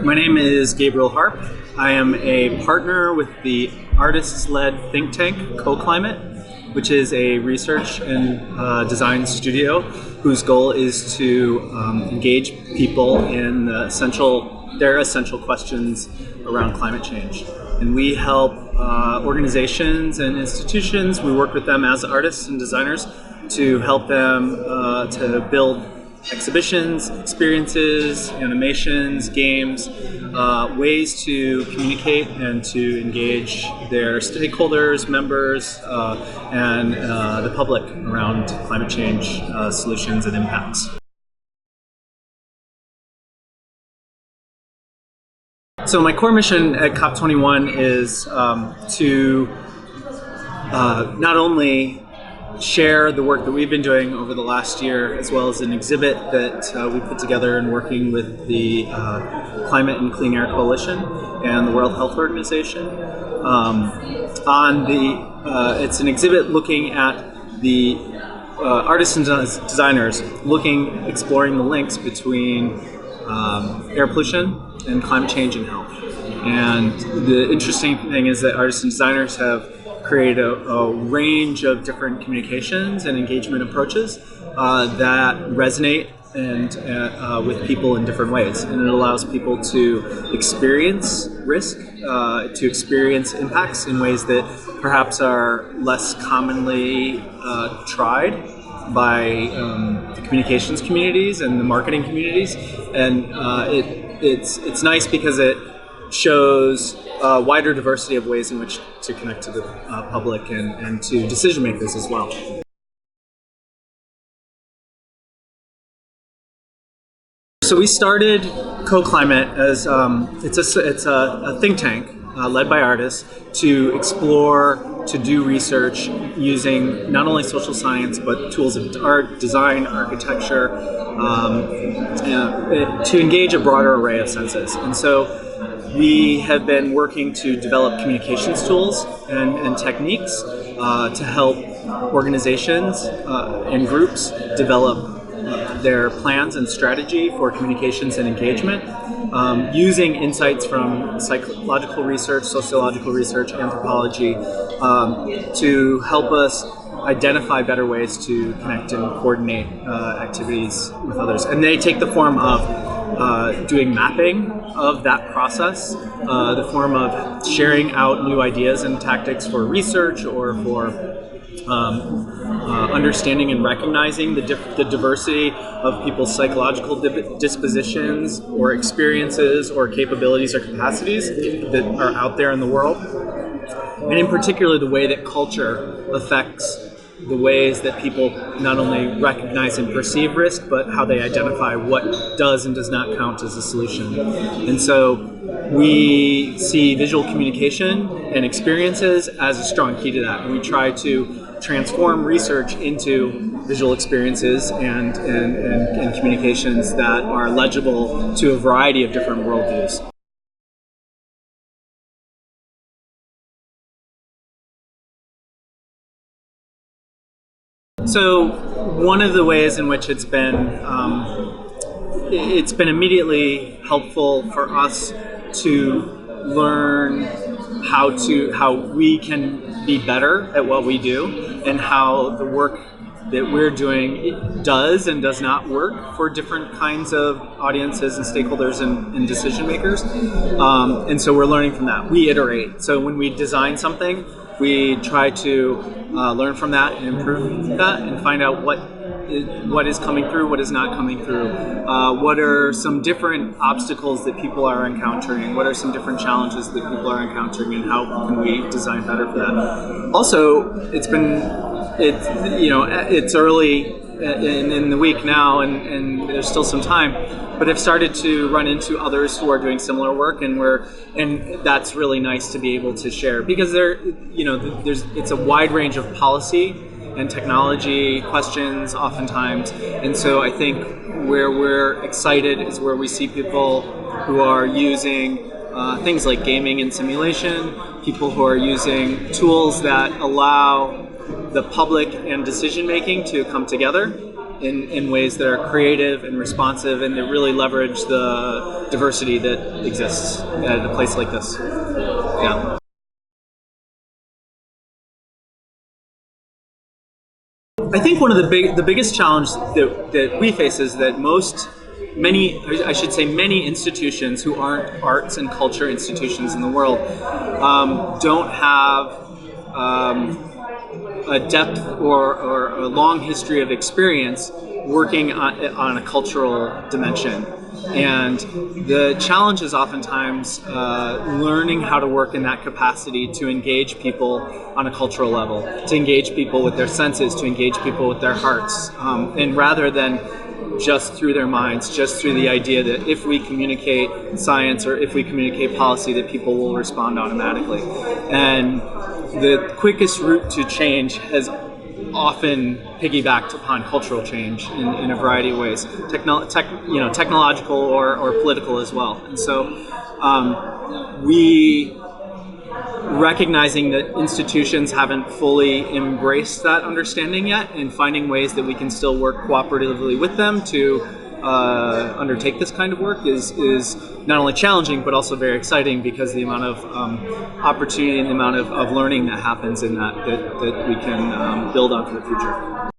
My name is Gabriel Harp. I am a partner with the artists-led think tank CoClimate, which is a research and design studio whose goal is to engage people in their essential questions around climate change. And we help organizations and institutions, we work with them as artists and designers to help them to build exhibitions, experiences, animations, games, ways to communicate and to engage their stakeholders, members, and the public around climate change solutions and impacts. So my core mission at COP21 is to not only share the work that we've been doing over the last year, as well as an exhibit that we put together in working with the Climate and Clean Air Coalition and the World Health Organization. It's an exhibit looking at the artists and designers exploring the links between air pollution and climate change and health. And the interesting thing is that artists and designers have create a range of different communications and engagement approaches that resonate with people in different ways. And it allows people to experience risk, to experience impacts in ways that perhaps are less commonly tried by the communications communities and the marketing communities. And it's nice because it shows a wider diversity of ways in which to connect to the public and to decision makers as well. So we started CoClimate as it's a think tank led by artists to explore, to do research using not only social science but tools of art, design, architecture, to engage a broader array of senses. And so we have been working to develop communications tools and techniques to help organizations and groups develop their plans and strategy for communications and engagement using insights from psychological research, sociological research, anthropology to help us identify better ways to connect and coordinate activities with others. And they take the form of doing mapping of that process, the form of sharing out new ideas and tactics for research or for understanding and recognizing the diversity of people's psychological dispositions or experiences or capabilities or capacities that are out there in the world. And in particular, the way that culture affects the ways that people not only recognize and perceive risk, but how they identify what does and does not count as a solution. And so we see visual communication and experiences as a strong key to that. And we try to transform research into visual experiences and communications that are legible to a variety of different worldviews. So one of the ways in which it's been immediately helpful for us to learn how we can be better at what we do and how the work that we're doing does and does not work for different kinds of audiences and stakeholders and decision makers. And so we're learning from that. We iterate. So when we design something, we try to learn from that and improve that and find out what is coming through, what is not coming through, what are some different obstacles that people are encountering, what are some different challenges that people are encountering, and how can we design better for that. Also, it's early in the week now, and there's still some time, but I've started to run into others who are doing similar work, and that's really nice to be able to share because it's a wide range of policy and technology questions oftentimes, and so I think where we're excited is where we see people who are using things like gaming and simulation, people who are using tools that allow the public and decision making to come together in ways that are creative and responsive and that really leverage the diversity that exists at a place like this. Yeah. I think one of the biggest challenges that we face is that many institutions who aren't arts and culture institutions in the world don't have a depth or a long history of experience working on a cultural dimension. And the challenge is oftentimes learning how to work in that capacity to engage people on a cultural level, to engage people with their senses, to engage people with their hearts, and rather than just through their minds, just through the idea that if we communicate science or if we communicate policy, that people will respond automatically. And the quickest route to change has often piggybacked upon cultural change in a variety of ways, technological or political as well. And so we, recognizing that institutions haven't fully embraced that understanding yet, and finding ways that we can still work cooperatively with them to undertake this kind of work is not only challenging but also very exciting, because the amount of opportunity and the amount of learning that happens in that we can build on for the future.